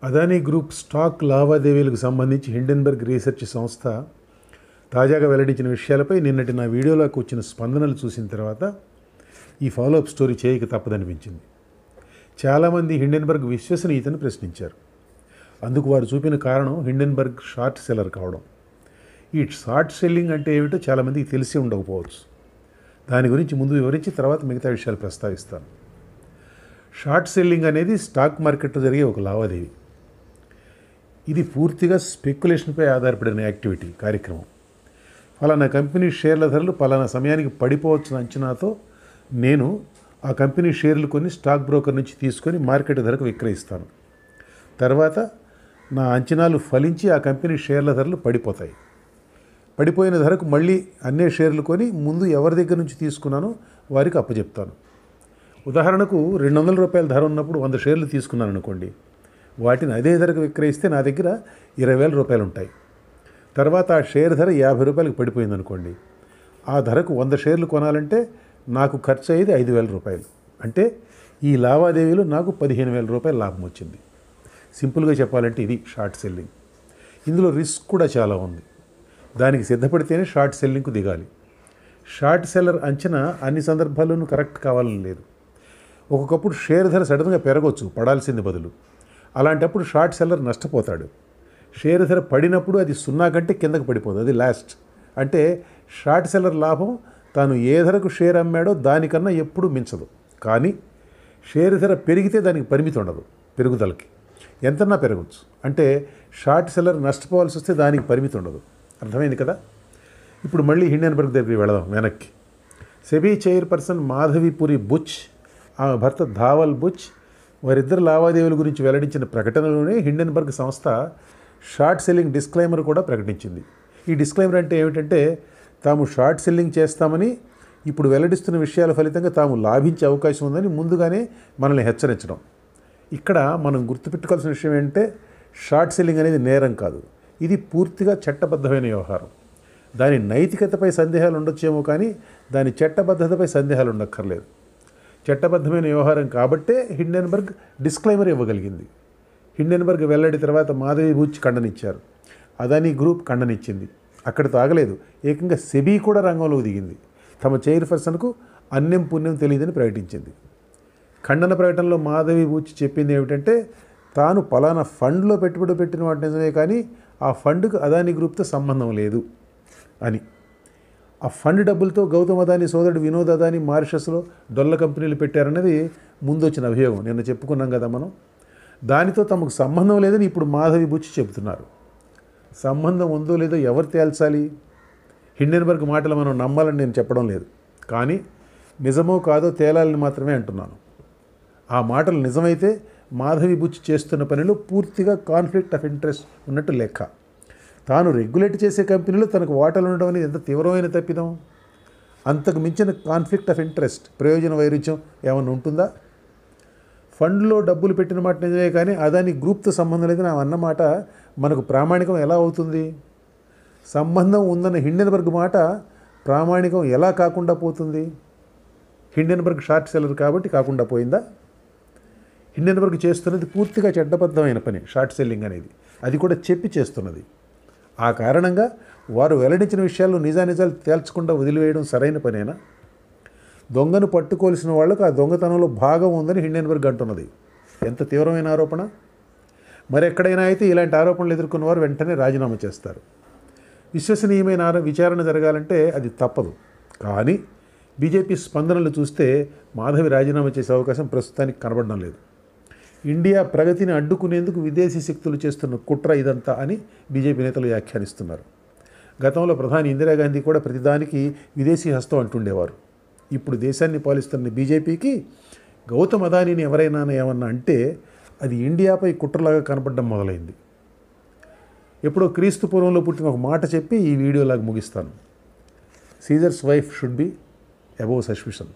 Adani group stock లావాదేవీలకు సంబంధించి Hindenburg research సంస్థ తాజాగా వెల్లడించిన విషయాలపై నిన్నటి నా వీడియోలోకి వచ్చిన స్పందనలు చూసిన తర్వాత ఈ ఫాలోఅప్ స్టోరీ చేయక తప్పదనిపించింది. చాలామంది హిండెన్బర్గ్ విశ్వసనీయతను ప్రశ్నించారు. అందుకు వారు చూపిన కారణం హిండెన్బర్గ్ షార్ట్ సెల్లర్ కావడం. ఈ షార్ట్ సెల్లింగ్ అంటే ఏమిటో చాలామందికి తెలిసి ఉండకపోవచ్చు. దాని గురించి ముందు వివరించి తర్వాత మిగతా విషయాలు ప్రస్తావిస్తాను. షార్ట్ సెల్లింగ్ అనేది స్టాక్ మార్కెట్లో జరిగే ఒక లావాదేవీ. ఇది పూర్తిగా స్పెక్యులేషన్పై ఆధారపడిన కార్యక్రమం. ఫలానా కంపెనీ షేర్ల ధరలు ఫలానా సమయానికి పడిపోవచ్చిన అంచనాతో నేను ఆ కంపెనీ షేర్లు కొని స్టాక్ బ్రోకర్ నుంచి తీసుకొని మార్కెట్ ధరకు విక్రయిస్తాను. తర్వాత నా అంచనాలు ఫలించి ఆ కంపెనీ షేర్ల ధరలు పడిపోతాయి. పడిపోయిన ధరకు మళ్ళీ అన్నే షేర్లు కొని ముందు ఎవరి దగ్గర నుంచి తీసుకున్నానో వారికి అప్పచెప్తాను. ఉదాహరణకు ₹200 ధర ఉన్నప్పుడు 100 షేర్లు తీసుకున్నాను అనుకోండి. వాటిని అదే ధరకు విక్రయిస్తే నా దగ్గర ₹20,000 ఉంటాయి. తర్వాత ఆ షేర్ ధర ₹50 పడిపోయింది అనుకోండి. ఆ ధరకు 100 షేర్లు కొనాలంటే నాకు ఖర్చు అయ్యేది ₹5,000. అంటే ఈ లావాదేవీలో నాకు ₹15,000 లాభం వచ్చింది. సింపుల్గా చెప్పాలంటే ఇది షార్ట్ సెల్లింగ్. ఇందులో రిస్క్ కూడా చాలా ఉంది. దానికి సిద్ధపడితేనే షార్ట్ సెల్లింగ్కు దిగాలి. షార్ట్ సెల్లర్ అంచనా అన్ని సందర్భాల్లోనూ కరెక్ట్ కావాలని లేదు. ఒక్కొక్కప్పుడు షేర్ ధర సడన్గా పెరగవచ్చు పడాల్సింది బదులు. అలాంటప్పుడు షార్ట్ సెల్లర్ నష్టపోతాడు. షేర్ ధర పడినప్పుడు అది 0 కంటే కిందకు పడిపోదు, అది లాస్ట్. అంటే షార్ట్ సెల్లర్ లాభం తాను ఏ ధరకు షేర్ అమ్మాడో దానికన్నా ఎప్పుడూ మించదు. కానీ షేర్ ధర పెరిగితే దానికి పరిమితి ఉండదు, పెరుగుదలకి ఎంతన్నా పెరగవచ్చు. అంటే షార్ట్ సెల్లర్ నష్టపోవాల్సి వస్తే దానికి పరిమితి ఉండదు. అర్థమైంది కదా? ఇప్పుడు మళ్ళీ హిండెన్బర్గ్ దగ్గరికి వెళదాం వెనక్కి. సెబీ చైర్పర్సన్ మాధవిపురి బుచ్, ఆమె భర్త ధావల్ బుచ్ వారిద్దరు లావాదేవీల గురించి వెల్లడించిన ప్రకటనలోనే హిండెన్బర్గ్ సంస్థ షార్ట్ సెల్లింగ్ డిస్క్లైమర్ కూడా ప్రకటించింది. ఈ డిస్క్లైమర్ అంటే ఏమిటంటే తాము షార్ట్ సెల్లింగ్ చేస్తామని ఇప్పుడు వెల్లడిస్తున్న విషయాల ఫలితంగా తాము లాభించే అవకాశం ఉందని ముందుగానే మనల్ని హెచ్చరించడం. ఇక్కడ మనం గుర్తుపెట్టుకోవాల్సిన విషయం ఏంటంటే షార్ట్ సెల్లింగ్ అనేది నేరం కాదు. ఇది పూర్తిగా చట్టబద్ధమైన వ్యవహారం. దాని నైతికతపై సందేహాలు ఉండొచ్చేమో కానీ దాని చట్టబద్ధతపై సందేహాలు ఉండక్కర్లేదు. చట్టబద్ధమైన వ్యవహారం కాబట్టే హిండెన్బర్గ్ డిస్క్లైమర్ ఇవ్వగలిగింది. హిండెన్బర్గ్ వెల్లడి తర్వాత మాధవి బుచ్ ఖండనిచ్చారు. అదానీ గ్రూప్ ఖండనిచ్చింది. అక్కడితో ఆగలేదు. ఏకంగా సెబీ కూడా రంగంలోకి దిగింది. తమ చైర్పర్సన్కు అన్యం పుణ్యం తెలియదని ప్రకటించింది. ఖండన ప్రకటనలో మాధవి బుచ్ చెప్పింది ఏమిటంటే తాను పలానా ఫండ్లో పెట్టుబడి పెట్టిన వాటి నిజమే కానీ ఆ ఫండ్కు అదానీ గ్రూప్తో సంబంధం లేదు అని. ఆ ఫండ్ డబ్బులతో గౌతమ్ అదానీ సోదరుడు వినోద్ అదానీ మారిషస్లో డొల్ల కంపెనీలు పెట్టారన్నది ముందొచ్చిన అభియోగం. నిన్న చెప్పుకున్నాం కదా మనం. దానితో తమకు సంబంధం లేదని ఇప్పుడు మాధవి బుచ్ చెబుతున్నారు. సంబంధం ఉందో లేదో ఎవరు తేల్చాలి? హిండెన్బర్గ్ మాటలు మనం నమ్మాలని నేను చెప్పడం లేదు, కానీ నిజమో కాదో తేలాలని మాత్రమే అంటున్నాను. ఆ మాటలు నిజమైతే మాధవి బుచ్ చేస్తున్న పనిలో పూర్తిగా కాన్ఫ్లిక్ట్ ఆఫ్ ఇంట్రెస్ట్ ఉన్నట్టు లెక్క. తాను రెగ్యులేట్ చేసే కంపెనీలో తనకు వాటాలు ఉండడం అనేది ఎంత తీవ్రమైన తప్పిదం. అంతకు మించిన కాన్ఫ్లిక్ట్ ఆఫ్ ఇంట్రెస్ట్, ప్రయోజన వైరుధ్యం ఏమన్నా ఉంటుందా? ఫండ్లో డబ్బులు పెట్టిన మాట నిజమే కానీ అదానీ గ్రూప్తో సంబంధం లేదని అన్నమాట మనకు ప్రామాణికం ఎలా అవుతుంది? సంబంధం ఉందన్న హిండెన్బర్గ్ మాట ప్రామాణికం ఎలా కాకుండా పోతుంది? హిండెన్బర్గ్ షార్ట్ సెల్లర్ కాబట్టి కాకుండా పోయిందా? హిండెన్బర్గ్ చేస్తున్నది పూర్తిగా చట్టబద్ధమైన పని షార్ట్ సెల్లింగ్ అనేది. అది కూడా చెప్పి చేస్తున్నది. ఆ కారణంగా వారు వెల్లడించిన విషయాల్లో నిజానిజాలు తేల్చకుండా వదిలివేయడం సరైన పనేనా? దొంగను పట్టుకోవాల్సిన వాళ్లకు ఆ దొంగతనంలో భాగం ఉందని హిండెన్బర్గ్ అంటున్నది. ఎంత తీవ్రమైన ఆరోపణ! మరెక్కడైనా అయితే ఇలాంటి ఆరోపణలు ఎదుర్కొన్న వారు వెంటనే రాజీనామా చేస్తారు. విశ్వసనీయమైన విచారణ జరగాలంటే అది తప్పదు. కానీ బీజేపీ స్పందనలు చూస్తే మాధవి రాజీనామా చేసే అవకాశం ప్రస్తుతానికి కనబడడం లేదు. ఇండియా ప్రగతిని అడ్డుకునేందుకు విదేశీ శక్తులు చేస్తున్న కుట్ర ఇదంతా అని బీజేపీ నేతలు వ్యాఖ్యానిస్తున్నారు. గతంలో ప్రధాని ఇందిరాగాంధీ కూడా ప్రతిదానికి విదేశీ హస్తం అంటుండేవారు. ఇప్పుడు దేశాన్ని పాలిస్తున్న బీజేపీకి గౌతమ్ అదానీని ఎవరైనా ఏమన్నా అంటే అది ఇండియాపై కుట్రలాగా కనపడడం మొదలైంది. ఎప్పుడో క్రీస్తు పూర్వంలో పుట్టిన ఒక మాట చెప్పి ఈ వీడియోలాగా ముగిస్తాను. Caesar's wife should be above suspicion.